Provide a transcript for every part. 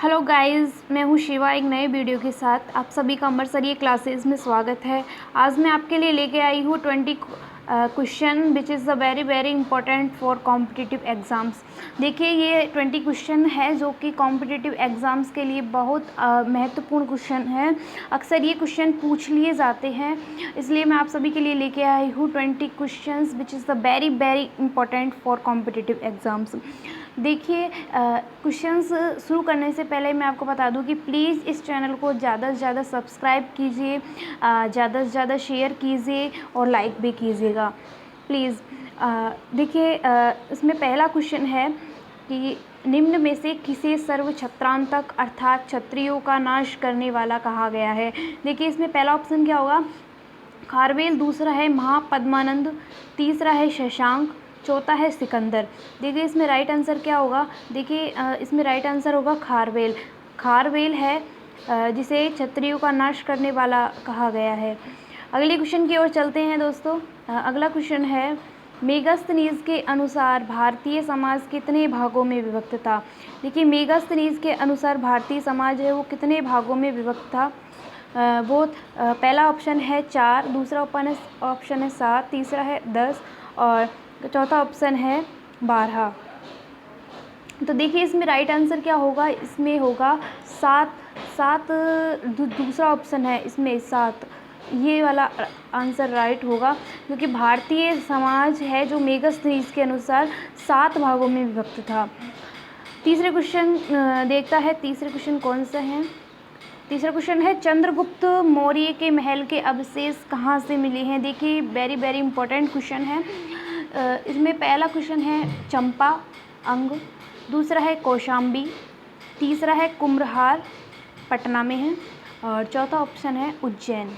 Hello guys, मैं हूँ शिवा एक नए वीडियो के साथ। आप सभी का अमरसरिया क्लासेस में स्वागत है। आज मैं आपके लिए लेके आई हूँ 20 question which is the very very important for competitive exams. देखिए, ये 20 क्वेश्चन है जो कि कॉम्पिटिटिव एग्ज़ाम्स के लिए बहुत महत्वपूर्ण क्वेश्चन है। अक्सर ये क्वेश्चन पूछ लिए जाते हैं, इसलिए मैं आप सभी के लिए लेके आई हूँ 20 question which is the very very important for competitive exams. देखिए, क्वेश्चंस शुरू करने से पहले मैं आपको बता दूं कि प्लीज़ इस चैनल को ज़्यादा से ज़्यादा सब्सक्राइब कीजिए, ज़्यादा से ज़्यादा शेयर कीजिए और लाइक भी कीजिएगा प्लीज़। देखिए, इसमें पहला क्वेश्चन है कि निम्न में से किसे सर्व छत्रांतक अर्थात क्षत्रियों का नाश करने वाला कहा गया है। देखिए, इसमें पहला ऑप्शन क्या होगा, खारवेल। दूसरा है महापद्मानंद। तीसरा है शशांक। चौथा है सिकंदर। देखिए, इसमें राइट आंसर क्या होगा। देखिए, इसमें राइट आंसर होगा खारवेल। खारवेल है जिसे क्षत्रियों का नाश करने वाला कहा गया है। अगले क्वेश्चन की ओर चलते हैं दोस्तों। अगला क्वेश्चन है, मेगास्थनीज के अनुसार भारतीय समाज कितने भागों में विभक्त था। देखिए, मेगास्थनीज के अनुसार भारतीय समाज है वो कितने भागों में विभक्त था। वो पहला ऑप्शन है 4, दूसरा ऑप्शन है 7, तीसरा है 10 और चौथा ऑप्शन है 12। तो देखिए, इसमें राइट आंसर क्या होगा, इसमें होगा 7। दूसरा ऑप्शन है इसमें 7, ये वाला आंसर राइट होगा, क्योंकि भारतीय समाज है जो मेगास्थनीज के अनुसार 7 भागों में विभक्त था। तीसरे क्वेश्चन देखता है, तीसरे क्वेश्चन कौन सा है। तीसरा क्वेश्चन है, चंद्रगुप्त मौर्य के महल के अवशेष कहाँ से मिले हैं। देखिए, वेरी वेरी इंपॉर्टेंट क्वेश्चन है। इसमें पहला क्वेश्चन है चंपा अंग, दूसरा है कौशाम्बी, तीसरा है कुम्भहार पटना में है और चौथा ऑप्शन है उज्जैन।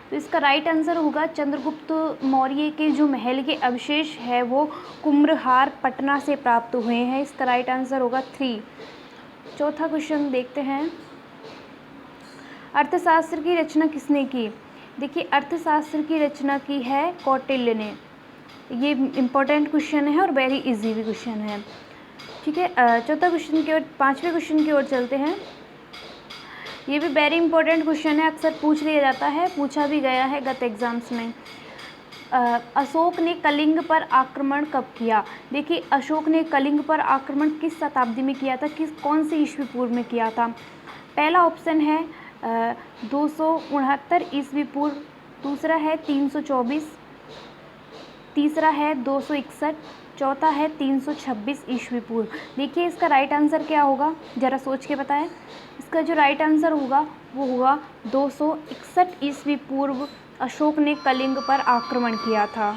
तो इसका राइट आंसर होगा चंद्रगुप्त मौर्य के जो महल के अवशेष है वो कुम्भहार पटना से प्राप्त हुए हैं। इसका राइट आंसर होगा 3। चौथा क्वेश्चन देखते हैं, अर्थशास्त्र की रचना किसने की। देखिए, अर्थशास्त्र की रचना की है कौटिल्य ने। ये इम्पोर्टेंट क्वेश्चन है और वेरी इजी भी क्वेश्चन है। ठीक है, चौथा क्वेश्चन की ओर, पांचवें क्वेश्चन की ओर चलते हैं। ये भी वेरी इंपॉर्टेंट क्वेश्चन है, अक्सर पूछ लिया जाता है, पूछा भी गया है गत एग्जाम्स में। अशोक ने कलिंग पर आक्रमण कब किया। देखिए, अशोक ने कलिंग पर आक्रमण किस शताब्दी में किया था, कौन से ईस्वी पूर्व में किया था। पहला ऑप्शन है 269 ईस्वी पूर्व, दूसरा है 324, तीसरा है 261, चौथा है 326 ईस्वी पूर्व। देखिए, इसका राइट आंसर क्या होगा, ज़रा सोच के बताएं। इसका जो राइट आंसर होगा वो होगा 261 ईस्वी पूर्व अशोक ने कलिंग पर आक्रमण किया था।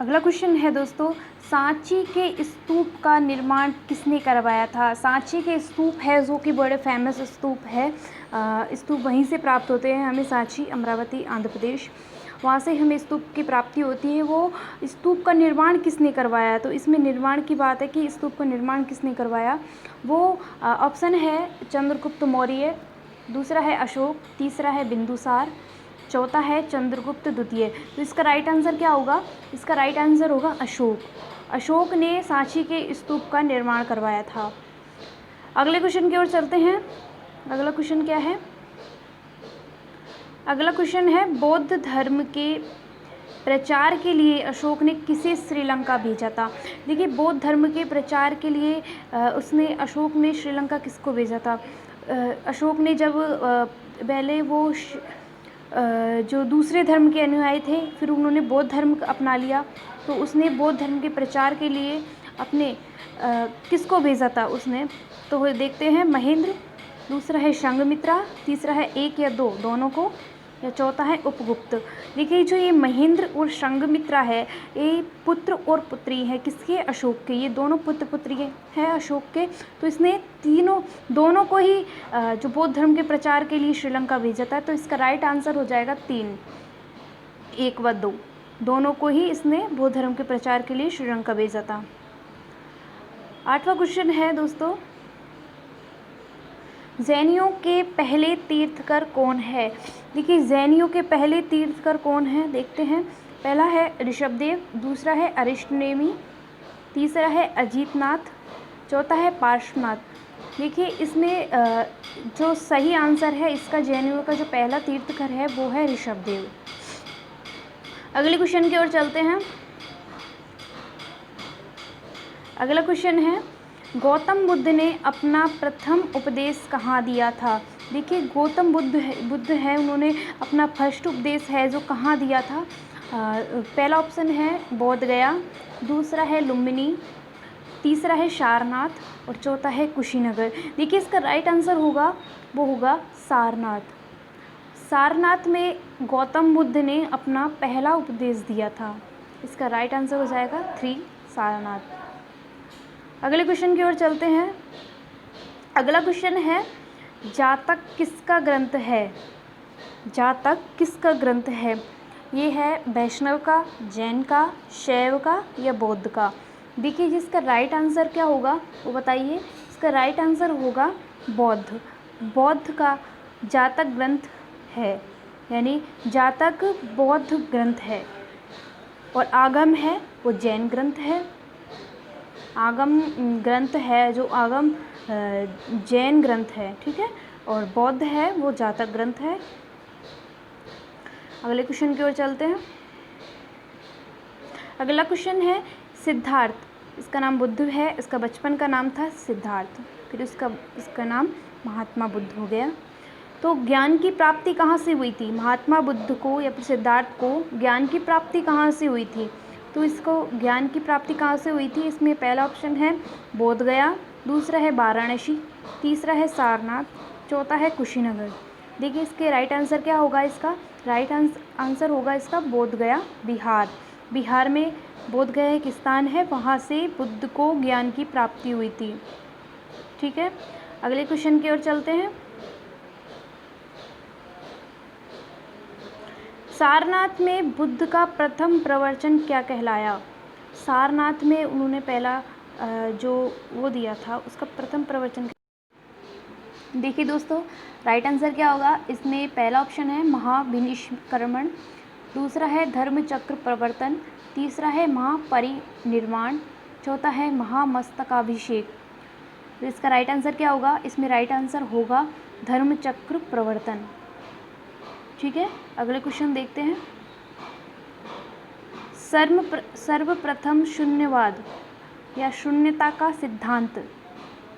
अगला क्वेश्चन है दोस्तों, सांची के स्तूप का निर्माण किसने करवाया था। सांची के स्तूप है जो कि बड़े फेमस स्तूप है। स्तूप वहीं से प्राप्त होते हैं हमें, सांची अमरावती आंध्र प्रदेश, वहाँ से हमें स्तूप की प्राप्ति होती है। वो स्तूप का निर्माण किसने करवाया, तो इसमें निर्माण की बात है कि स्तूप का निर्माण किसने करवाया। वो ऑप्शन है चंद्रगुप्त मौर्य, दूसरा है अशोक, तीसरा है बिंदुसार, चौथा है चंद्रगुप्त द्वितीय। तो इसका राइट आंसर क्या होगा, इसका राइट आंसर होगा अशोक। अशोक ने सांची के स्तूप का निर्माण करवाया था। अगले क्वेश्चन की ओर चलते हैं। अगला क्वेश्चन क्या है, अगला क्वेश्चन है, बौद्ध धर्म के प्रचार के लिए अशोक ने किसे श्रीलंका भेजा था। देखिए, बौद्ध धर्म के प्रचार के लिए अशोक ने श्रीलंका किसको भेजा था। अशोक ने जब पहले वो जो दूसरे धर्म के अनुयायी थे, फिर उन्होंने बौद्ध धर्म अपना लिया, तो उसने बौद्ध धर्म के प्रचार के लिए अपने किसको भेजा था उसने, तो देखते हैं महेंद्र, दूसरा है संघमित्रा, तीसरा है 1 या 2 दोनों को, या चौथा है उपगुप्त। देखिए, जो ये महेंद्र और संघमित्रा है ये पुत्र और पुत्री है किसके, अशोक के। ये दोनों पुत्र पुत्री है अशोक के। तो इसने दोनों को ही जो बौद्ध धर्म के प्रचार के लिए श्रीलंका भेजा था। तो इसका राइट आंसर हो जाएगा 3, 1 व 2, दोनों को ही इसने बौद्ध धर्म के प्रचार के लिए श्रीलंका भेजा था। 8वां क्वेश्चन है दोस्तों, जैनियों के पहले तीर्थकर कौन है। देखिए, जैनियों के पहले तीर्थकर कौन है देखते हैं। पहला है ऋषभदेव, दूसरा है अरिष्टनेमी, तीसरा है अजीतनाथ, चौथा है पार्श्वनाथ। देखिए इसमें जो सही आंसर है इसका जैनियों का जो पहला तीर्थकर है वो है ऋषभदेव। अगले क्वेश्चन की ओर चलते हैं। अगला क्वेश्चन है, गौतम बुद्ध ने अपना प्रथम उपदेश कहाँ दिया था? देखिए गौतम बुद्ध है, उन्होंने अपना फर्स्ट उपदेश है जो कहाँ दिया था? पहला ऑप्शन है बोध गया, दूसरा है लुम्बिनी, तीसरा है सारनाथ और चौथा है कुशीनगर। देखिए इसका राइट आंसर होगा वो होगा सारनाथ। सारनाथ में गौतम बुद्ध ने अपना पहला उपदेश दिया था। इसका राइट आंसर हो जाएगा 3 सारनाथ। अगले क्वेश्चन की ओर चलते हैं। अगला क्वेश्चन है, जातक किसका ग्रंथ है? जातक किसका ग्रंथ है? ये है वैष्णव का, जैन का, शैव का या बौद्ध का? देखिए जिसका राइट आंसर क्या होगा वो बताइए। इसका राइट आंसर होगा बौद्ध। बौद्ध का जातक ग्रंथ है, यानी जातक बौद्ध ग्रंथ है। और आगम है वो जैन ग्रंथ है। आगम ग्रंथ है जो आगम जैन ग्रंथ है, ठीक है। और बौद्ध है वो जातक ग्रंथ है। अगले क्वेश्चन की ओर चलते हैं। अगला क्वेश्चन है, सिद्धार्थ, इसका नाम बुद्ध है, इसका बचपन का नाम था सिद्धार्थ, फिर इसका नाम महात्मा बुद्ध हो गया। तो ज्ञान की प्राप्ति कहाँ से हुई थी? महात्मा बुद्ध को या फिर सिद्धार्थ को ज्ञान की प्राप्ति कहाँ से हुई थी? तो इसको ज्ञान की प्राप्ति कहाँ से हुई थी? इसमें पहला ऑप्शन है बोध गया, दूसरा है वाराणसी, तीसरा है सारनाथ, चौथा है कुशीनगर। देखिए इसके राइट आंसर क्या होगा? इसका राइट आंसर होगा इसका बोध गया, बिहार। बिहार में बोध गया एक स्थान है, वहाँ से बुद्ध को ज्ञान की प्राप्ति हुई थी, ठीक है। अगले क्वेश्चन की ओर चलते हैं। सारनाथ में बुद्ध का प्रथम प्रवचन क्या कहलाया? सारनाथ में उन्होंने पहला जो वो दिया था उसका प्रथम प्रवचन। देखिए दोस्तों राइट आंसर क्या होगा? इसमें पहला ऑप्शन है महाविनिष्क्रमण, दूसरा है धर्मचक्र प्रवर्तन, तीसरा है महापरिनिर्वाण, चौथा है महामस्तकाभिषेक। तो इसका राइट आंसर क्या होगा? इसमें राइट आंसर होगा धर्मचक्र प्रवर्तन, ठीक है। अगले क्वेश्चन देखते हैं। सर्वप्रथम शून्यवाद या शून्यता का सिद्धांत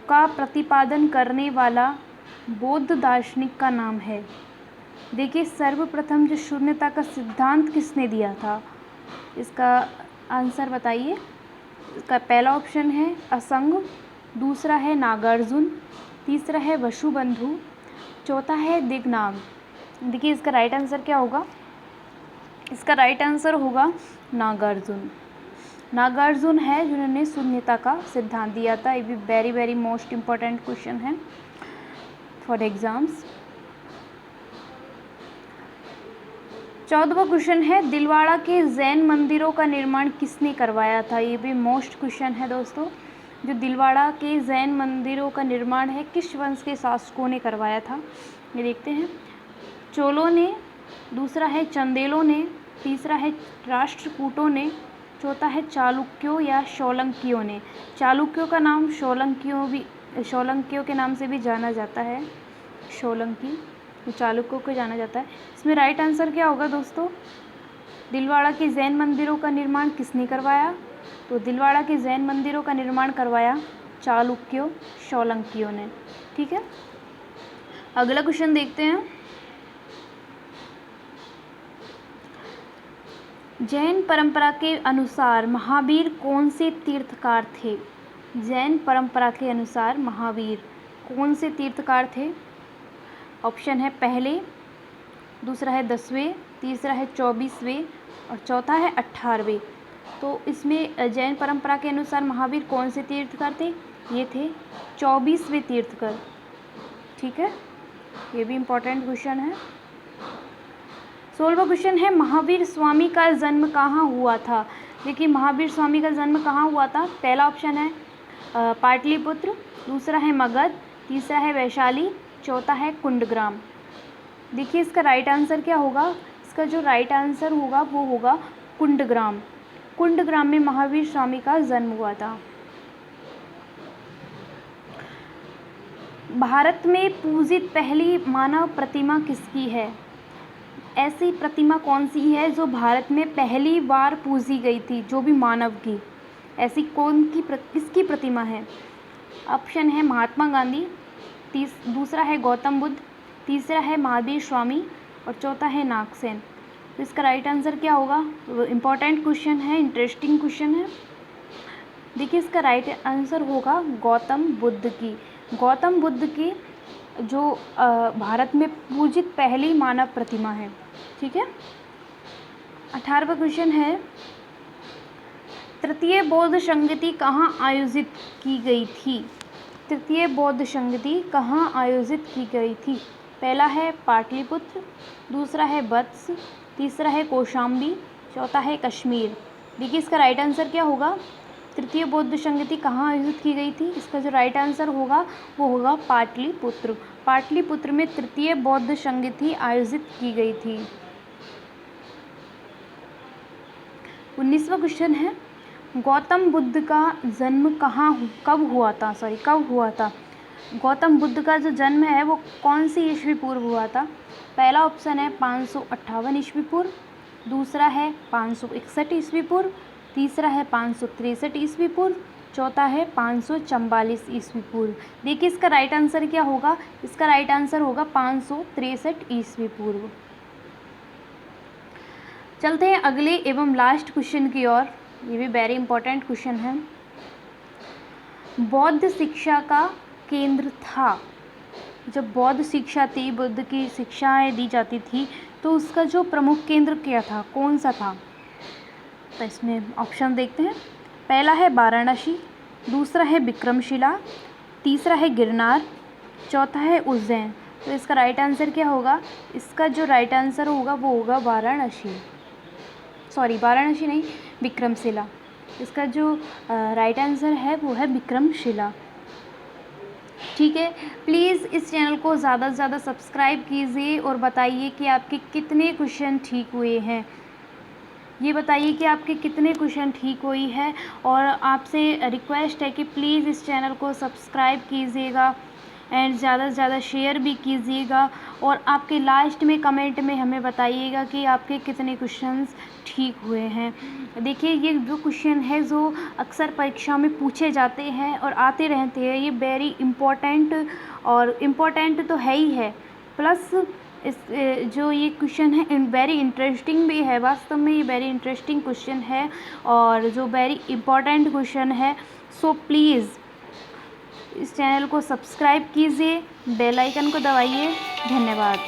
का प्रतिपादन करने वाला बौद्ध दार्शनिक का नाम है? देखिए सर्वप्रथम जो शून्यता का सिद्धांत किसने दिया था? इसका आंसर बताइए। इसका पहला ऑप्शन है असंग, दूसरा है नागार्जुन, तीसरा है वसुबंधु, चौथा है दिग्नाग। देखिए इसका राइट आंसर क्या होगा? इसका राइट आंसर होगा नागार्जुन। नागार्जुन है जिन्होंने शून्यता का सिद्धांत दिया था। ये भी very very most important question है फॉर एग्जाम्स। 14वां क्वेश्चन है, दिलवाड़ा के जैन मंदिरों का निर्माण किसने करवाया था? ये भी मोस्ट क्वेश्चन है दोस्तों। जो दिलवाड़ा के जैन मंदिरों का निर्माण है किस वंश के शासकों ने करवाया था? ये देखते हैं। चोलों ने, दूसरा है चंदेलों ने, तीसरा है राष्ट्रकूटों ने, चौथा है चालुक्यों या सोलंकियों ने। चालुक्यों का नाम सोलंकियों के नाम से भी जाना जाता है, सोलंकी, चालुक्यों को जाना जाता है। इसमें राइट आंसर क्या होगा दोस्तों? दिलवाड़ा के जैन मंदिरों का निर्माण किसने करवाया? तो दिलवाड़ा के जैन मंदिरों का निर्माण करवाया चालुक्यों, सोलंकियों ने, ठीक है। अगला क्वेश्चन देखते हैं। जैन परंपरा के अनुसार महावीर कौन से तीर्थकार थे? जैन परंपरा के अनुसार महावीर कौन से तीर्थकार थे? ऑप्शन है पहले, दूसरा है 10वें, तीसरा है 24वें और चौथा है 18वें। तो इसमें जैन परंपरा के अनुसार महावीर कौन से तीर्थकर थे? ये थे 24वें तीर्थकर, ठीक है। ये भी इम्पोर्टेंट क्वेश्चन है। 16वां क्वेश्चन है, महावीर स्वामी का जन्म कहाँ हुआ था? देखिए महावीर स्वामी का जन्म कहाँ हुआ था? पहला ऑप्शन है पाटलिपुत्र, दूसरा है मगध, तीसरा है वैशाली, चौथा है कुंडग्राम। देखिए इसका राइट आंसर क्या होगा? इसका जो राइट आंसर होगा वो होगा कुंडग्राम। कुंडग्राम में महावीर स्वामी का जन्म हुआ था। भारत में पूजित पहली मानव प्रतिमा किसकी है? ऐसी प्रतिमा कौन सी है जो भारत में पहली बार पूजी गई थी, जो भी मानव की? ऐसी किसकी प्रतिमा है? ऑप्शन है महात्मा गांधी, दूसरा है गौतम बुद्ध, तीसरा है महावीर स्वामी और चौथा है नागसेन। तो इसका राइट आंसर क्या होगा? इम्पॉर्टेंट क्वेश्चन है, इंटरेस्टिंग क्वेश्चन है। देखिए इसका राइट आंसर होगा गौतम बुद्ध की। गौतम बुद्ध की जो भारत में पूजित पहली मानव प्रतिमा है। ठीक है। 18वां क्वेश्चन है, तृतीय बौद्ध संगति कहाँ आयोजित की गई थी? तृतीय बौद्ध संगति कहाँ आयोजित की गई थी? पहला है पाटलिपुत्र, दूसरा है वत्स, तीसरा है कौशाम्बी, चौथा है कश्मीर। देखिए इसका राइट आंसर क्या होगा? तृतीय बौद्ध संगति कहाँ आयोजित की गई थी? इसका जो राइट आंसर होगा वो होगा पाटलिपुत्र। पाटलिपुत्र में तृतीय बौद्ध संगति आयोजित की गई थी। 19वां क्वेश्चन है, गौतम बुद्ध का जन्म कब हुआ था? गौतम बुद्ध का जो जन्म है वो कौन सी ईस्वी पूर्व हुआ था? पहला ऑप्शन है 558 ईस्वी पूर्व, दूसरा है 561 ईस्वी पूर्व, तीसरा है 563 ईस्वी पूर्व, चौथा है 544 ईस्वी पूर्व। देखिए इसका राइट आंसर क्या होगा? इसका राइट आंसर होगा 563 ईस्वी पूर्व। चलते हैं अगले एवं लास्ट क्वेश्चन की ओर। ये भी वेरी इंपॉर्टेंट क्वेश्चन है। बौद्ध शिक्षा का केंद्र था, जब बौद्ध शिक्षा थी, बुद्ध की शिक्षाएं दी जाती थी, तो उसका जो प्रमुख केंद्र क्या था, कौन सा था? तो इसमें ऑप्शन देखते हैं। पहला है वाराणसी, दूसरा है विक्रमशिला, तीसरा है गिरनार, चौथा है उज्जैन। तो इसका राइट आंसर क्या होगा? इसका जो राइट आंसर होगा वो होगा वाराणसी नहीं, विक्रमशिला। इसका जो राइट आंसर है वो है विक्रमशिला। ठीक है। प्लीज़ इस चैनल को ज़्यादा से ज़्यादा सब्सक्राइब कीजिए और बताइए कि आपके कितने क्वेश्चन ठीक हुए हैं। ये बताइए कि आपके कितने क्वेश्चन ठीक हुई है, और आपसे रिक्वेस्ट है कि प्लीज़ इस चैनल को सब्सक्राइब कीजिएगा एंड ज़्यादा से ज़्यादा शेयर भी कीजिएगा, और आपके लास्ट में कमेंट में हमें बताइएगा कि आपके कितने क्वेश्चंस ठीक हुए हैं। देखिए ये जो क्वेश्चन है जो अक्सर परीक्षा में पूछे जाते हैं और आते रहते हैं, ये वेरी इम्पोर्टेंट, और इम्पोर्टेंट तो है ही है, प्लस इस जो ये क्वेश्चन है वेरी इंटरेस्टिंग भी है। वास्तव में ये वेरी इंटरेस्टिंग क्वेश्चन है और जो वेरी इम्पोर्टेंट क्वेश्चन है। सो प्लीज़ इस चैनल को सब्सक्राइब कीजिए, बेल आइकन को दबाइए। धन्यवाद।